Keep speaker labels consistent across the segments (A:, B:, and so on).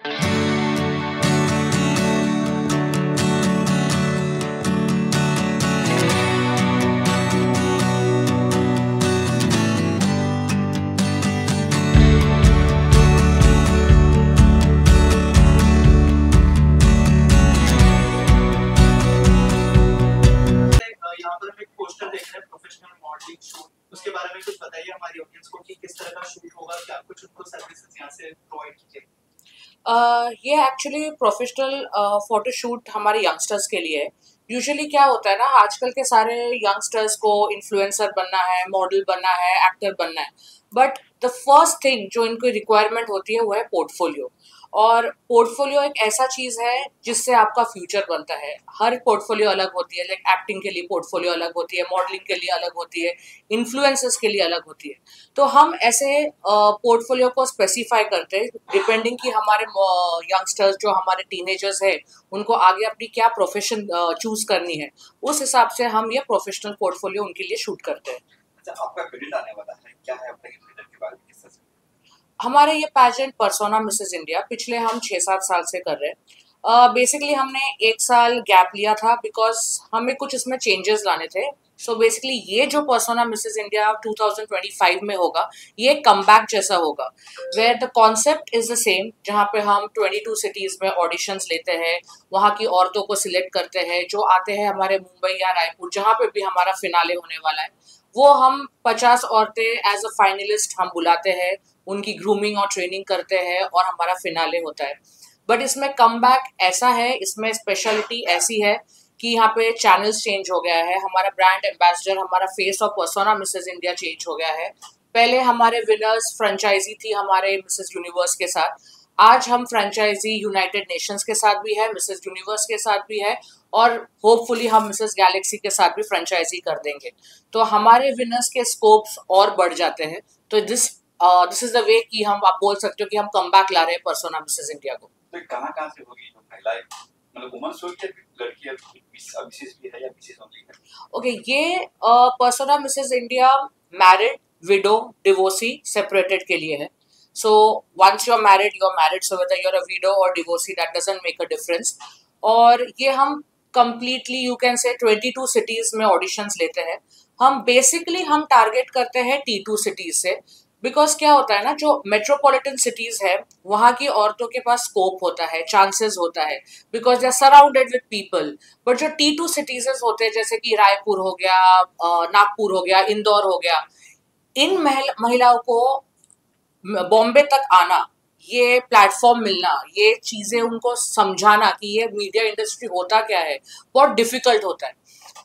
A: यहाँ पर हम एक पोस्टर देख रहे हैं प्रोफेशनल मॉडलिंग शूट, उसके बारे में कुछ बताइए हमारी ऑडियंस को कि किस तरह का शूट होगा, क्या कुछ उनको सर्विसेज यहाँ से प्रोवाइड कीजिए।
B: ये एक्चुअली प्रोफेशनल फोटोशूट हमारे यंगस्टर्स के लिए है। यूजुअली क्या होता है ना, आजकल के सारे यंगस्टर्स को इन्फ्लुएंसर बनना है, मॉडल बनना है, एक्टर बनना है, बट द फर्स्ट थिंग जो इनको रिक्वायरमेंट होती है वो है पोर्टफोलियो। और पोर्टफोलियो एक ऐसा चीज़ है जिससे आपका फ्यूचर बनता है। हर पोर्टफोलियो अलग होती है, लाइक एक्टिंग के लिए पोर्टफोलियो अलग होती है, मॉडलिंग के लिए अलग होती है, इन्फ्लुएंसर्स के लिए अलग होती है। तो हम ऐसे पोर्टफोलियो को स्पेसिफाई करते हैं डिपेंडिंग कि हमारे यंगस्टर्स जो हमारे टीनेजर्स है उनको आगे अपनी क्या प्रोफेशन चूज करनी है, उस हिसाब से हम ये प्रोफेशनल पोर्टफोलियो उनके लिए शूट करते हैं।
A: अच्छा, आपका क्रेडिट आने वाला है, क्या है आपका क्रेडिट के बारे में किस तरह से?
B: हमारे ये पैजेंट पर्सोना मिसेस इंडिया पिछले हम 6-7 साल से कर रहे हैं। बेसिकली हमने 1 साल गैप लिया था बिकॉज हमें कुछ इसमें चेंजेस लाने थे। सो बेसिकली ये जो पर्सोना मिसेस इंडिया 2025 में होगा, ये कमबैक जैसा होगा, where the concept is the same, जहाँ पे हम 22 सिटीज में ऑडिशंस लेते हैं, वहाँ की औरतों को सिलेक्ट करते हैं जो आते हैं हमारे मुंबई या रायपुर, जहाँ पे भी हमारा फिनाले होने वाला है। वो हम 50 औरतें एज अ फाइनलिस्ट हम बुलाते हैं, उनकी ग्रूमिंग और ट्रेनिंग करते हैं और हमारा फिनाले होता है। बट इसमें कमबैक ऐसा है, इसमें स्पेशलिटी ऐसी है कि यहाँ पे चैनल्स चेंज हो गया है, हमारा ब्रांड एम्बेसडर, हमारा face of persona Mrs India change हो गया है। पहले हमारे विनर्स फ्रेंचाइजी थी हमारे मिसेस यूनिवर्स के साथ, आज हम फ्रेंचाइजी यूनाइटेड नेशंस के साथ भी है, मिसेस यूनिवर्स के साथ भी है, और होपफुली हम मिसेस गैलेक्सी के साथ भी फ्रेंचाइजी कर देंगे। तो हमारे विनर्स के स्कोप्स और बढ़ जाते हैं। तो दिस इज द वे कि हम, आप बोल सकते हो कि हम कमबैक ला रहे हैं पर्सोना मिसेस इंडिया को।
A: तो कहाँ से होगी जो पहला, मतलब वुमेन्स होगी या लड़की है, मिसेस भी है या मिसेस ओनली है?
B: ओके, ये persona Mrs India married, widow, divorcee, separated के लिए है। So once you are married, so whether you are a widow और divorcee, that doesn't make a difference. और ये हम कंप्लीटली यू कैन से 22 सिटीज में ऑडिशंस लेते हैं। हम बेसिकली हम टारगेट करते हैं T2 सिटीज से, बिकॉज क्या होता है ना, जो मेट्रोपॉलिटन सिटीज है वहाँ की औरतों के पास स्कोप होता है, चांसेस होता है, because they are surrounded with people. But जो T2 सिटीज होते हैं, जैसे कि रायपुर हो गया, नागपुर हो गया, इंदौर हो गया, इन महिलाओं को बॉम्बे तक आना, ये प्लेटफॉर्म मिलना, ये चीजें उनको समझाना कि ये मीडिया इंडस्ट्री होता क्या है, बहुत डिफिकल्ट होता है।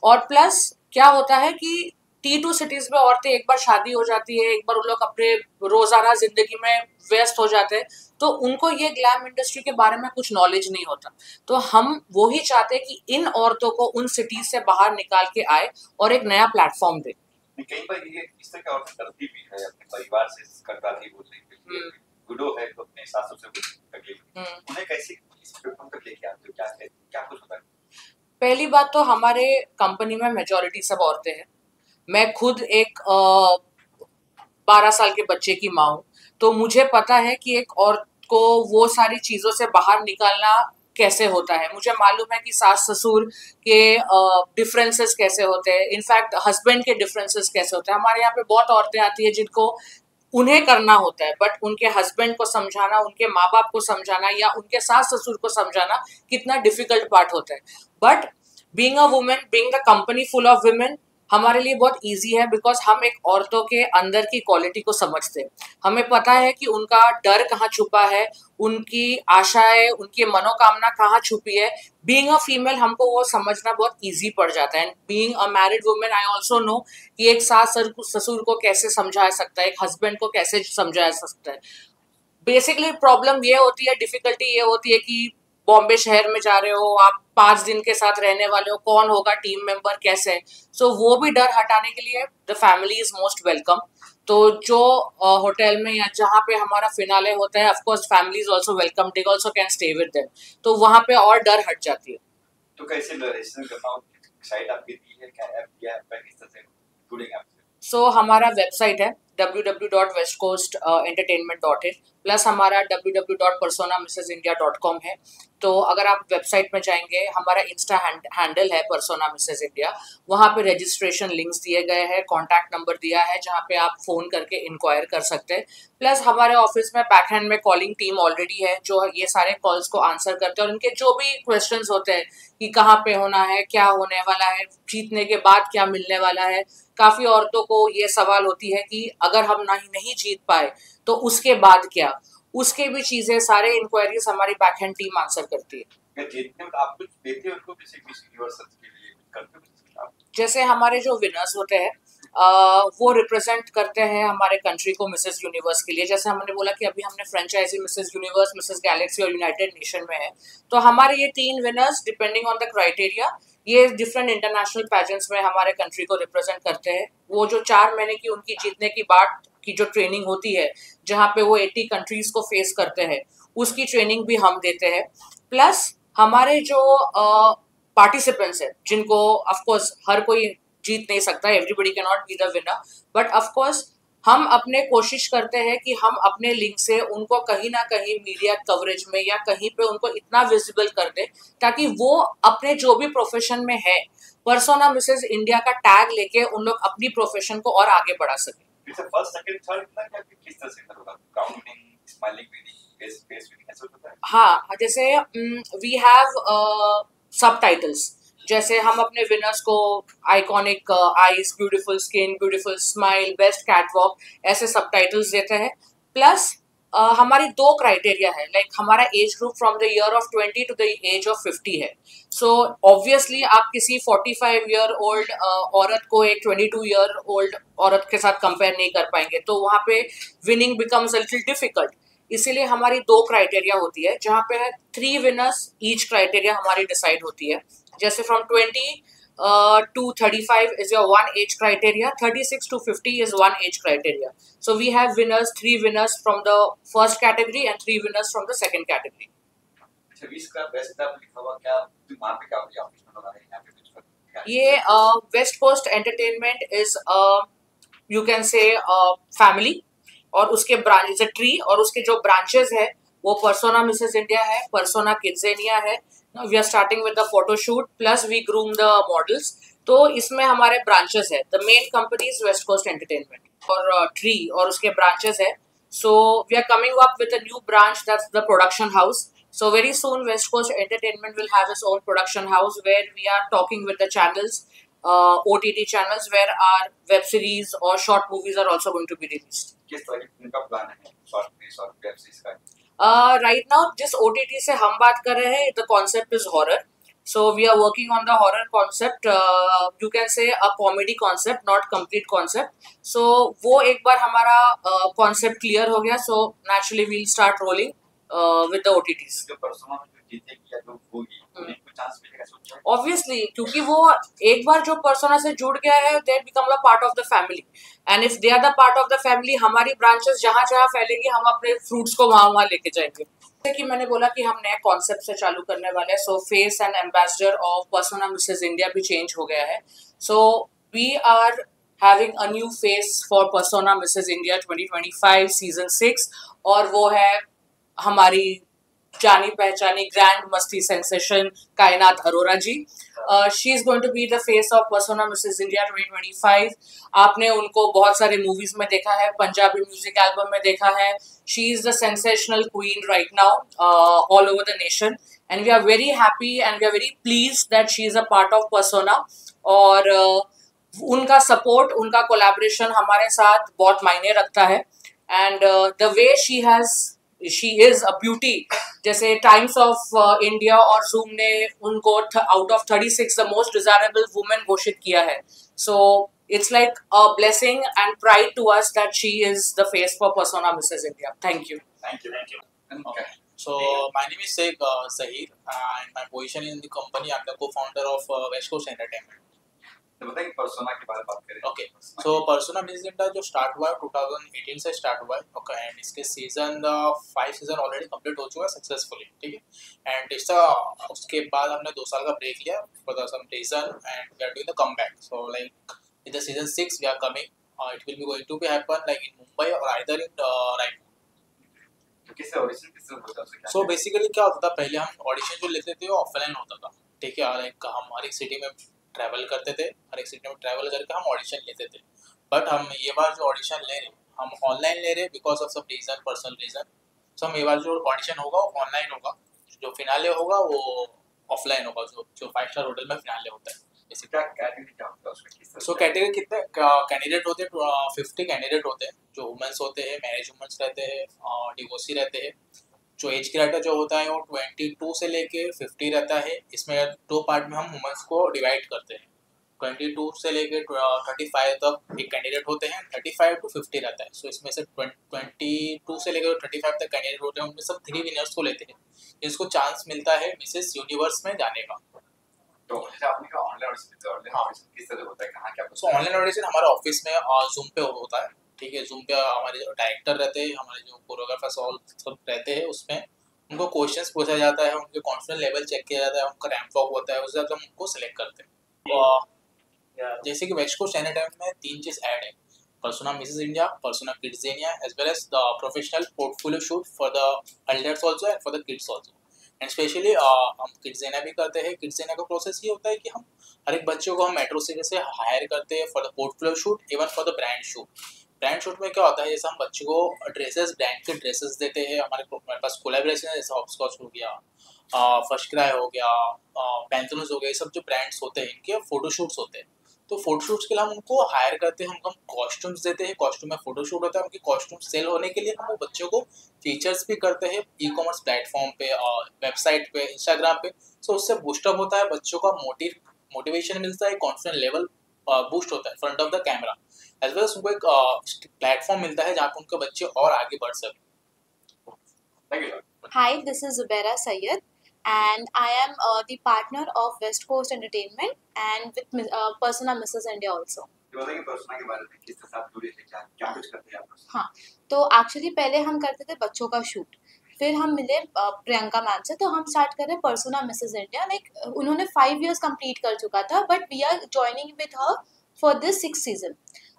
B: और प्लस क्या होता है कि T2 सिटीज में औरतें एक बार शादी हो जाती है, एक बार उन लोग अपने रोजाना जिंदगी में व्यस्त हो जाते हैं, तो उनको ये ग्लैम इंडस्ट्री के बारे में कुछ नॉलेज नहीं होता। तो हम वो ही चाहते हैं कि इन औरतों को उन सिटीज से बाहर निकाल के आए और एक नया प्लेटफॉर्म दे।
A: कई बार ये इस तरह की औरतें करती भी है, अपने परिवार से करताती बोलने के लिए, गुडो है तो अपने सासू से तकलीफ, उन्हें कैसे इस प्लेटफॉर्म तक लेके आते हो, क्या कुछ होता है?
B: पहली बात तो हमारे कंपनी में मेजॉरिटी सब औरतें हैं। मैं खुद एक 12 साल के बच्चे की माँ हूँ, तो मुझे पता है कि एक औरत को वो सारी चीजों से बाहर निकालना कैसे होता है। मुझे मालूम है कि सास ससुर के डिफरेंसेस कैसे होते हैं, इनफैक्ट हस्बैंड के डिफरेंसेस कैसे होते हैं। हमारे यहाँ पे बहुत औरतें आती है जिनको उन्हें करना होता है, बट उनके हस्बैंड को समझाना, उनके माँ बाप को समझाना या उनके सास ससुर को समझाना कितना डिफिकल्ट पार्ट होता है। But being a women, being the company full of women, हमारे लिए बहुत इजी है, बिकॉज हम एक औरतों के अंदर की क्वालिटी को समझते हैं। हमें पता है कि उनका डर कहाँ छुपा है, उनकी आशाएं, उनकी मनोकामना कहाँ छुपी है। बीइंग अ फीमेल हमको वो समझना बहुत इजी पड़ जाता है। And being a married women, I also know कि एक सास ससुर को कैसे समझा सकता है, एक हस्बैंड को कैसे समझा सकता है। बेसिकली प्रॉब्लम ये होती है, डिफिकल्टी ये होती है कि बॉम्बे शहर में जा रहे हो आप, 5 दिन के साथ रहने वाले हो, कौन होगा टीम मेंबर, कैसे। सो वो भी डर हटाने के लिए the family is most welcome. तो जो होटल में या जहाँ पे हमारा फिनाले होता है, of course family is also welcome, they also can stay with them, तो वहाँ पे और डर हट जाती है।
A: तो कैसे रजिस्टर करना हो, साइट आपकी दी है, क्या ऐप दिया है, किस तरह से जुड़ेंगे आपसे?
B: सो हमारा वेबसाइट है www.westcoastentertainment.in प्लस हमारा www.personamrsindia.com है। तो अगर आप वेबसाइट में जाएंगे, हमारा इंस्टा हैंडल है पर्सोना मिसेज इंडिया, वहाँ पे रजिस्ट्रेशन लिंक्स दिए गए हैं, कॉन्टैक्ट नंबर दिया है जहाँ पे आप फ़ोन करके इंक्वायर कर सकते हैं। प्लस हमारे ऑफिस में बैक हैंड में कॉलिंग टीम ऑलरेडी है जो ये सारे कॉल्स को आंसर करते हैं, और उनके जो भी क्वेश्चंस होते हैं कि कहाँ पे होना है, क्या होने वाला है, जीतने के बाद क्या मिलने वाला है। काफ़ी औरतों को ये सवाल होती है कि अगर हम नहीं जीत पाए तो उसके बाद क्या, उसके भी चीज़ें, सारे इंक्वायरीज हमारी बैक हैंड टीम आंसर करती है।
A: जीतने में आप कुछ देते हो उनको, जैसे मिस यूनिवर्स के लिए करते हो आप?
B: जैसे हमारे जो विनर्स होते हैं वो रिप्रेजेंट करते हैं हमारे कंट्री को मिसेस यूनिवर्स के लिए। जैसे हमने बोला कि अभी हमने franchise Mrs Universe, Mrs Galaxy और यूनाइटेड नेशन में है, तो हमारे ये 3 winners depending on the criteria ये डिफरेंट इंटरनेशनल पैजेंट्स में हमारे कंट्री को रिप्रेजेंट करते हैं। वो जो 4 महीने की उनकी जीतने की बाद की जो ट्रेनिंग होती है, जहाँ पे वो 80 कंट्रीज को फेस करते हैं, उसकी ट्रेनिंग भी हम देते हैं। प्लस हमारे जो पार्टिसिपेंट्स है, जिनको ऑफ कोर्स हर कोई जीत नहीं सकता, everybody can not be the winner, but of course हम अपने कोशिश करते हैं कि हम अपने लिंक से उनको कहीं ना कहीं मीडिया कवरेज में या कहीं पे उनको इतना विजिबल कर दे ताकि वो अपने जो भी प्रोफेशन में है, पर्सोना मिसेस इंडिया का टैग लेके उन लोग अपनी प्रोफेशन को और आगे बढ़ा सके।
A: फर्स्ट सेकंड थर्ड क्या किस तरह से होगा? काउंटिंग, स्माइलिंग, फेस रीडिंग ऐसा होता है?
B: हाँ, जैसे वी हैव सबटाइटल्स। जैसे हम अपने विनर्स को iconic eyes, beautiful skin, beautiful smile, best catwalk, ऐसे सबटाइटल्स देते हैं। प्लस हमारी 2 क्राइटेरिया है, लाइक हमारा age group from the year of 20 to the age of 50 है। सो ऑब्वियसली आप किसी 45 ईयर ओल्ड औरत को एक 22 ईयर ओल्ड औरत के साथ कंपेयर नहीं कर पाएंगे, तो वहाँ पे winning becomes a little difficult. इसीलिए हमारी 2 क्राइटेरिया होती है, जहाँ पे 3 विनर्स ईच क्राइटेरिया हमारी डिसाइड होती है। जैसे from 20 to 35 is your one age criteria, 36 to 50 is one age criteria. So we have winners, 3 winners from the first category and 3 winners from the second category.
A: अच्छा, 20 का best club लिखा हुआ, क्या वहाँ पे क्या ऑफिस में बना है यहाँ पे कुछ?
B: ये West Coast Entertainment is you can say family, और उसके ब्रांच ट्री, और उसके जो ब्रांचेस है वो पर्सोना मिसेस इंडिया है, पर्सोना किड्जेनिया है। We are starting with the photoshoot plus we groom the models. तो इसमें हमारे ब्रांचेस है, the main company is West Coast Entertainment और ट्री, और उसके ब्रांचेस है। So we are coming up with a new branch, that's the production house. So very soon West Coast Entertainment will have its own production house where we are talking with the channels, OTT channels, where our web series or short movies are also going to be released.
A: किस तरह की उनका plan है short movies और web series का?
B: Right now जिस OTT से हम बात कर रहे हैं, the concept is horror. So we are working on the horror concept. You can say a comedy concept, not complete concept. So वो एक बार हमारा concept clear हो गया, so naturally we'll start rolling with the OTTs.
A: जो persona में जो जीतेगी या जो होगी उनको चांस मिलेगा सोचा है?
B: Obviously, क्योंकि वो एक बार जो पर्सोना से जुड़ गया है, they become a part of the family. And if they are the part of the family, हमारी ब्रांचेस जहाँ जहाँ फैलेगी, हम अपने फ्रूट्स को वहाँ वहाँ लेके जाएंगे। जैसे कि मैंने बोला कि हम नए कॉन्सेप्ट से चालू करने वाले हैं, so face and ambassador of persona Mrs India भी चेंज हो गया है। So we are having a new face for Persona Mrs. India 2025 season 6, और वो है हमारी जानी पहचानी grand Masti sensation Kainaat Arora ji. She is going to be the face of persona Mrs India 2025। आपने उनको बहुत सारे मूवीज में देखा है, पंजाबी म्यूजिक एल्बम में देखा है। She is the sensational queen right now all over the nation, and we are very happy and we are very please that she is a part of Persona. और उनका support, उनका collaboration हमारे साथ बहुत मायने रखता है। And the way she is a beauty, जैसे टाइम्स ऑफ इंडिया और जूम ने उनको out of 36 the most desirable women घोषित किया है। So it's like a blessing and pride to us that she is the face for Persona Mrs India. Thank you.
C: Okay. So my name is Sheikh Zahir and my position in the company, I'm the co-founder of West Coast Entertainment.
A: तो बताइए persona के बारे में बात करें।
C: Okay. So Persona Mrs India जो start हुआ है 2018 से स्टार्ट हुआ है। Okay. एंड इसके सीजन 5 सीजन ऑलरेडी कंप्लीट हो चुका है सक्सेसफुली, ठीक है। एंड इसका उसके बाद हमने 2 साल का ब्रेक लिया for some reason and we are doing the comeback. So like in the season 6 we are coming it will be going to be happen like in Mumbai or either in Raipur.
A: तो किससे audition किससे होता है उससे क्या
C: so basically क्या होता था, पहले हम ऑडिशन जो लेते थे वो ऑफलाइन होता था, ठीक है। लाइक हम हर एक सिटी में ट्रैवल करते थे, हर एक सिटी में ट्रैवल करके हम ऑडिशन लेते थे। बट हम ये बार जो ऑडिशन ले रहे हम ऑनलाइन ले रहे बिकॉज ऑफ सब रीज़न, पर्सनल रीज़न। सो हम ये बार जो ऑडिशन होगा वो ऑनलाइन होगा, जो फिनाले होगा वो ऑफलाइन होगा, जो 5 स्टार होटल में फिनाले होता है।
A: क्या कैटेगरी क्या होता है उसमें किस तरह
C: सो
A: से?
C: कैटेगरी कितने कैंडिडेट होते हैं? 50 कैंडिडेट होते हैं, जो वुमेंस होते हैं, मैरिज वुमेंस रहते हैं, डिवोर्सी रहते हैं। जो एज क्राइटेरिया जो होता है वो 22 से लेके 50 रहता है। इसमें 2 पार्ट में हम वुमेंस को डिवाइड करते हैं। 22 से लेके 35 तक एक कैंडिडेट होते हैं, 35 to 50 रहता है। सो इसमें से 22 से लेकर 35 तक कैंडिडेट होते हैं, उनमें सब 3 विनर्स को लेते हैं, जिसको चांस मिलता है मिसेस यूनिवर्स में जाने का।
A: तो जैसे आपने कहा ऑनलाइन ऑडिशन किस तरह से होता है, कहाँ क्या
C: सो ऑनलाइन ऑडिशन हमारे ऑफिस में जूम पे होता है, ठीक है। जूम पे हमारे जो डायरेक्टर रहते हैं, हमारे जो कोरियोग्राफर्स ऑल सब रहते हैं, उसमें उनको क्वेश्चंस पूछा जाता है, उनके कॉन्फिडेंस लेवल चेक किया जाता है, उनका रैंप वॉक होता है, उसके बाद हम उनको सेलेक्ट करते हैं। जैसे कि वेस्ट कोस्ट एनी टाइम में 3 चीज़ ऐड है: persona Mrs India, persona KidZania, as well as the professional portfolio shoot for the elders also and for the kids also. And specially हम किड्ज़ेनिया भी करते हैं। किड्ज़ेनिया का प्रोसेस ये होता है कि हम हर एक बच्चों को हम मेट्रो सिटी से हायर करते हैं for the portfolio shoot, even for the brand shoot. Brand shoot में क्या होता है, जैसे हम बच्चों को ड्रेसेस, ब्रांड के ड्रेसेस देते हैं। हमारे पास कोलैबोरेशन है, जैसे हॉपस्कॉच हो गया, फर्स्ट क्राई हो गया, पैंथनूस हो गया, ये सब जो ब्रांड्स होते हैं इनके फोटोशूट्स होते हैं। तो फोटोशूट्स के लिए हम उनको हायर करते हैं, उनको हम कॉस्ट्यूम्स देते हैं, कॉस्ट्यूम में फोटोशूट होता है। उनकी कॉस्ट्यूम सेल होने के लिए हम वो बच्चों को फीचर्स भी करते हैं ई कॉमर्स प्लेटफॉर्म पे और वेबसाइट पे, इंस्टाग्राम पे। सो उससे बूस्टअप होता है, बच्चों का मोटिवेशन मिलता है, कॉन्फिडेंस लेवल बूस्ट होता है front of the camera. As well as उनको एक प्लेटफॉर्म मिलता है जहाँ पे उनके बच्चे और आगे बढ़ सकें।
D: Hi, this is Zubaira Syed, and I am the partner of West Coast Entertainment and with Persona Mrs. India also.
A: ये बताइए पर्सोना के बारे में, किसके साथ जुड़े थे, क्या क्या कुछ करते हैं आप?
D: हाँ, तो एक्चुअली पहले हम करते थे बच्चों का शूट, फिर हम मिले प्रियंका मैम से, तो हम स्टार्ट कर रहे पर्सोना मिसेस इंडिया। लाइक उन्होंने 5 years कंप्लीट कर चुका था, but we are joining with her for this 6th season.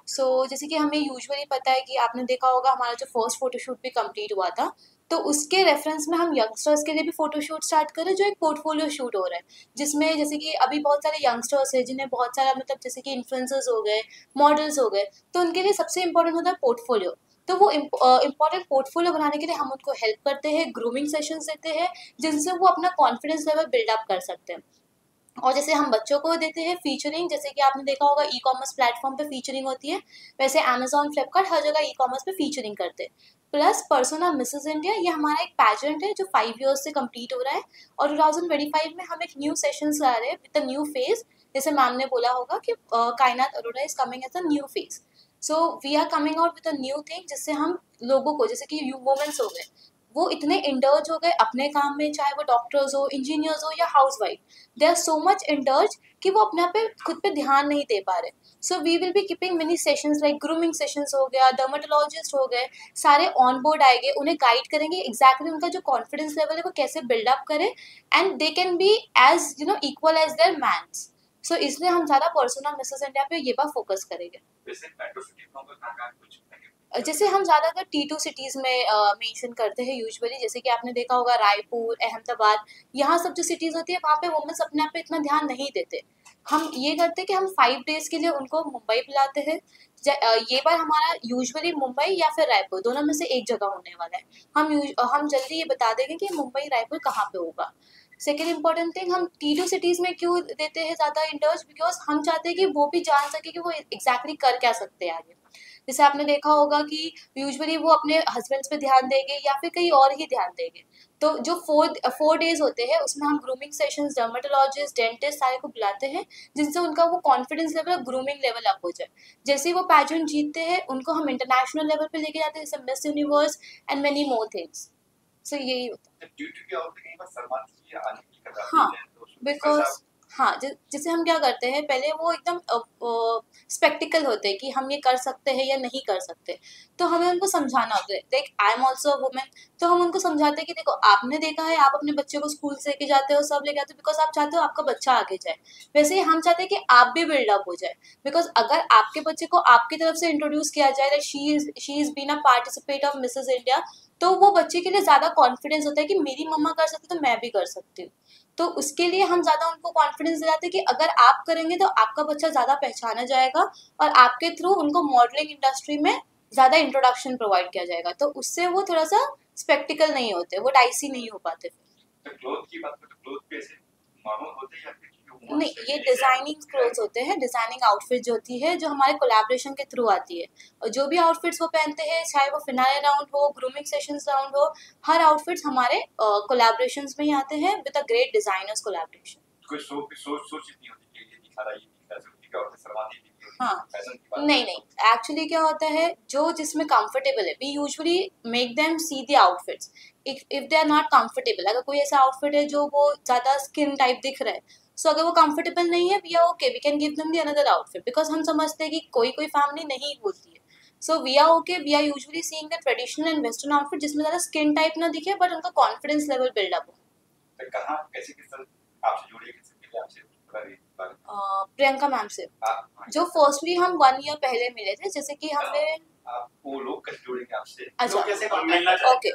D: So जैसे कि हमें यूजुअली पता है कि आपने देखा होगा हमारा जो फर्स्ट फोटोशूट भी कंप्लीट हुआ था, तो उसके रेफरेंस में हम यंगस्टर्स के लिए भी फोटोशूट स्टार्ट करें, जो एक पोर्टफोलियो शूट हो रहा है, जिसमें जैसे कि अभी बहुत सारे यंगस्टर्स हैं जिन्हें बहुत सारा मतलब जैसे कि इन्फ्लुएंसर्स हो गए, मॉडल्स हो गए, तो उनके लिए सबसे इंपॉर्टेंट होता है पोर्टफोलियो। तो वो इम्पॉर्टेंट पोर्टफोलियो बनाने के लिए हम उनको हेल्प करते हैं, ग्रूमिंग सेशंस देते हैं, जिनसे वो अपना कॉन्फिडेंस लेवल बिल्डअप कर सकते हैं। और जैसे हम बच्चों को देते हैं फीचरिंग, जैसे कि आपने देखा होगा ई कॉमर्स प्लेटफॉर्म पे फीचरिंग होती है, वैसे अमेजॉन, फ्लिपकार्ट हर जगह ई कॉमर्स पे फीचरिंग करते हैं। प्लस पर्सोना मिसेस इंडिया, ये हमारा एक पैजेंट है जो 5 years से कंप्लीट हो रहा है, और 2025 में हम एक न्यू सेशंस ला रहे हैं विद अ न्यू फेज। जैसे मैम ने बोला होगा कि Kainaat Arora is coming as a new phase, so we are coming out with a new thing, जिससे हम लोगों को, जैसे कि यू वुमेन्स हो गए, वो इतने इंडल्ज हो गए अपने काम में, चाहे वो डॉक्टर्स हो, इंजीनियर्स हो या housewife, they are so much indulge कि वो अपने आप पे खुद पे ध्यान नहीं दे पा रहे। So we will be keeping mini sessions like grooming sessions हो गया, डर्मेटोलॉजिस्ट हो गए, सारे ऑन बोर्ड आएंगे, उन्हें गाइड करेंगे एग्जैक्टली उनका जो कॉन्फिडेंस लेवल है वो कैसे बिल्डअप करें, and they can be as equal as their mans. So इसलिए हम ज़्यादा पर्सोना मिसेस इंडिया पे ये बात फोकस करेंगे।
A: वैसे मेट्रो सिटी में होगा कहाँ कुछ
D: जैसे हम ज़्यादातर T2 सिटीज़ में मेंशन करते हैं यूजुअली, जैसे कि आपने देखा होगा रायपुर, अहमदाबाद, यहाँ सब जो सिटीज़ होती है वहाँ पे वुमेन्स अपने आप पे इतना ध्यान नहीं देते। हम ये करते हैं कि हम 5 days के लिए उनको मुंबई बुलाते हैं। ये बार हमारा यूजुअली मुंबई या फिर रायपुर, दोनों में से एक जगह होने वाला है। हम जल्दी ये बता देंगे कि मुंबई रायपुर कहाँ पे होगा। सेकेंड इंपॉर्टेंट थिंग, हम T2 सिटीज़ में क्यों देते हैं ज़्यादा इंटर्स, बिकॉज हम चाहते हैं कि वो भी जान सके कि वो एग्जैक्टली कर क्या सकते हैं आगे। जैसे आपने देखा होगा कि यूजुअली वो अपने हस्बैंड्स पे ध्यान देंगे या फिर कहीं और ही ध्यान देंगे। तो जो 4 days होते हैं उसमें हम ग्रूमिंग सेशंस, डर्मेटोलॉजिस्ट, डेंटिस्ट सारे को बुलाते हैं, जिनसे उनका वो confidence level, grooming level up हो जाए। जैसे ही वो पैजेंट जीतते हैं उनको हम इंटरनेशनल लेवल पे लेके जाते हैं, जैसे miss universe and many more things. So यही होता है।
A: ड्यूटी क्या होता है, कहीं पर शर्माती है आने की कतराती
D: हाँ,
A: है, तो
D: बिकॉज हाँ, जैसे हम क्या करते हैं, पहले वो एकदम स्पेक्टिकल होते हैं कि हम ये कर सकते हैं या नहीं कर सकते, तो हमें उनको समझाना होता है। Like I am also a women, तो हम उनको समझाते हैं कि देखो आपने देखा है, आप अपने बच्चे को स्कूल से लेके जाते हो, सब लेके आते हो बिकॉज आप चाहते हो आपका बच्चा आगे जाए। वैसे ही हम चाहते हैं कि आप भी बिल्डअप हो जाए, बिकॉज अगर आपके बच्चे को आपकी तरफ से इंट्रोड्यूस किया जाए that she is been a participate of Mrs India, तो वो बच्चे के लिए ज़्यादा कॉन्फिडेंस होता है कि मेरी मम्मा कर सकती तो मैं भी कर सकती हूँ। तो उसके लिए हम ज़्यादा उनको कॉन्फिडेंस दिलाते हैं कि अगर आप करेंगे तो आपका बच्चा ज़्यादा पहचाना जाएगा और आपके थ्रू उनको मॉडलिंग इंडस्ट्री में ज़्यादा इंट्रोडक्शन प्रोवाइड किया जाएगा, तो उससे वो थोड़ा सा स्पेक्टिकल नहीं होते, वो डाइसी नहीं हो पाते फिर।
A: तो क्लोथ की बात करें तो क्लोथ कैसे नॉर्मल होते हैं या फिर
D: नहीं, ये डिजाइनिंग क्लोथ्स होते हैं, डिजाइनिंग आउटफिट जो होती है जो हमारे कोलैबोरेशन के थ्रू आती है, और जो भी आउटफिट्स वो पहनते हैं, चाहे वो फिनाइल राउंड हो, ग्रूमिंग सेशंस राउंड हो, हर आउटफिट्स हमारे कोलैबोरेशंस में ही आते हैं with a great designers collaboration.
A: कोई सोच इतनी होती है ये दिखा रहा है, ये दिखा रहा है, क्या होता है शर्माती भी
D: हाँ,
A: फैशन की बात
D: नहीं नहीं, एक्चुअली क्या होता है, जो जिसमें कंफर्टेबल है, we usually make them see the outfits. If they are not comfortable, अगर कोई ऐसा आउटफिट है जो वो ज़्यादा स्किन टाइप दिख रहा है, सो अगर वो कंफर्टेबल नहीं है, we are okay, we can give them the another outfit, because हम समझते हैं कि कोई कोई फैमिली नहीं होती है, so we are okay, we are usually seeing the traditional and western outfit जिसमें ज़्यादा स्किन टाइप ना दिखे बट उनका कॉन्फिडेंस लेवल बिल्डअप हो।
A: तो कहाँ कैसे किस तरह आपसे जुड़े, कैसे मिले आपसे थोड़ा ये बात
D: प्रियंका मैम से, जो फर्स्टली हम 1 ईयर पहले मिले थे, जैसे कि हमने
A: आप वो लोग कैसे जुड़ेंगे आपसे,
D: अच्छा,
A: लोग कैसे मिलना
D: ओके,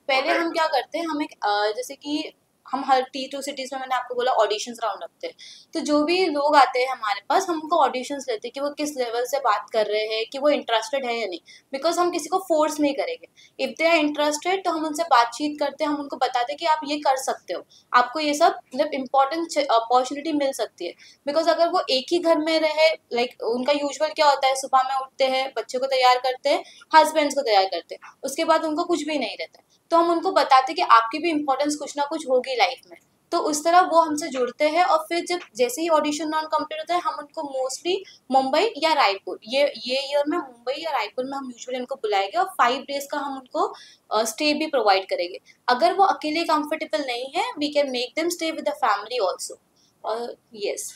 D: पहले हम क्या करते हैं, हम एक जैसे कि हम हर T2 सिटीज में, मैंने आपको बोला, ऑडिशंस राउंड रखते हैं, तो जो भी लोग आते हैं हमारे पास, हम उनको ऑडिशंस लेते हैं कि वो किस लेवल से बात कर रहे हैं, कि वो इंटरेस्टेड है या नहीं, बिकॉज हम किसी को फोर्स नहीं करेंगे। इफ दे आर इंटरेस्टेड तो हम उनसे बातचीत करते हैं, हम उनको बताते हैं कि आप ये कर सकते हो, आपको ये सब मतलब इंपॉर्टेंट अपॉर्चुनिटी मिल सकती है। बिकॉज अगर वो एक ही घर में रहे, लाइक उनका यूजुअल क्या होता है, सुबह में उठते हैं, बच्चे को तैयार करते हैं, हस्बैंड्स को तैयार करते हैं, उसके बाद उनको कुछ भी नहीं रहता है, तो हम उनको बताते कि आपकी भी इंपॉर्टेंस कुछ ना कुछ होगी लाइफ में, तो उस तरह वो हमसे जुड़ते हैं। और फिर जब जैसे ही ऑडिशन राउंड कंप्लीट होता है, हम उनको मोस्टली मुंबई या रायपुर, ये ईयर में मुंबई या रायपुर में हम यूजुअली उनको बुलाएंगे, और 5 डेज का हम उनको स्टे भी प्रोवाइड करेंगे। अगर वो अकेले कंफर्टेबल नहीं है, we can make them stay with the family also. और यस,